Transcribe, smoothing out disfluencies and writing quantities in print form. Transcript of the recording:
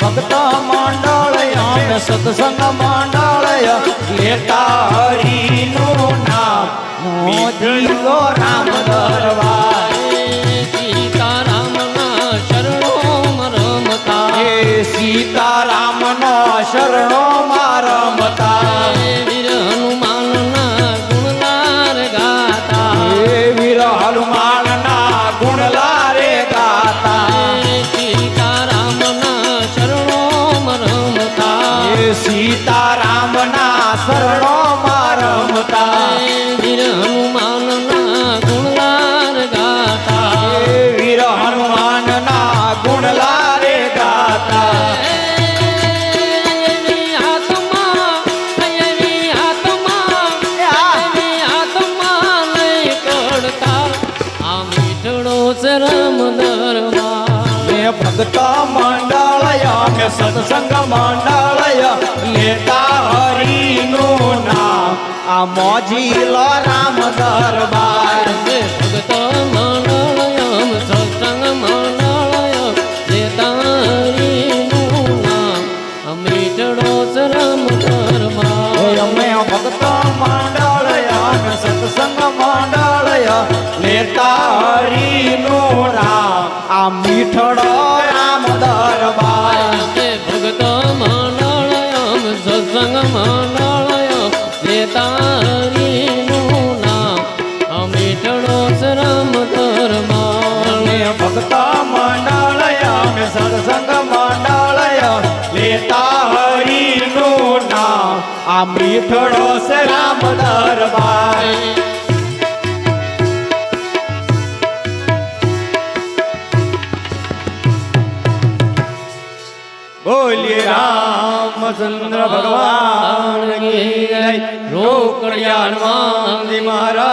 ભક્ત મંડળ અમે સત્સંગ મંડળ લેતા હરિનું નામ મોજીલો રામ દરબાર સીતારામના શરણો રમતા સીતારામનો શરણો માં રમતા વીર હનુમાનના ગુણગાર ગાતા વીર હનુમાનના ગુણલારે ગાતા સીતારામના શરણો રમતા સીતારામના શરણો માં રમતા વીર હનુમાનના ગુણગાર ગાતા વીર હનુમાનના ગુણલારે ગાતા રામ દરબાર ભક્ત મંડળ અમે સત્સંગ મંડળ લેતા હરિનું નામ આ મોજીલો રામ દરબાર ભગત મંડળ સત્સંગ મંડળ લેતા હરિનું નામ અમીઠડો રામ દરબાર અમે ભક્ત મંડળ અમે સત્સંગ મંડળ લેતા હરિનું નામ આ મીઠડો રામ દરબાર ભગત મંડળ સત્સંગ મંડળ લેતા હરિનું નામ અમીઠડો રામ દરબાર ભક્ત મંડળ અમે સત્સંગ મંડળ લેતા હરિનું નામ આ મીઠડો છે રામ દરબાર બોલીએ રામચંદ્ર ભગવાન કી જય રોકડિયા હનુમાન મહારાજ।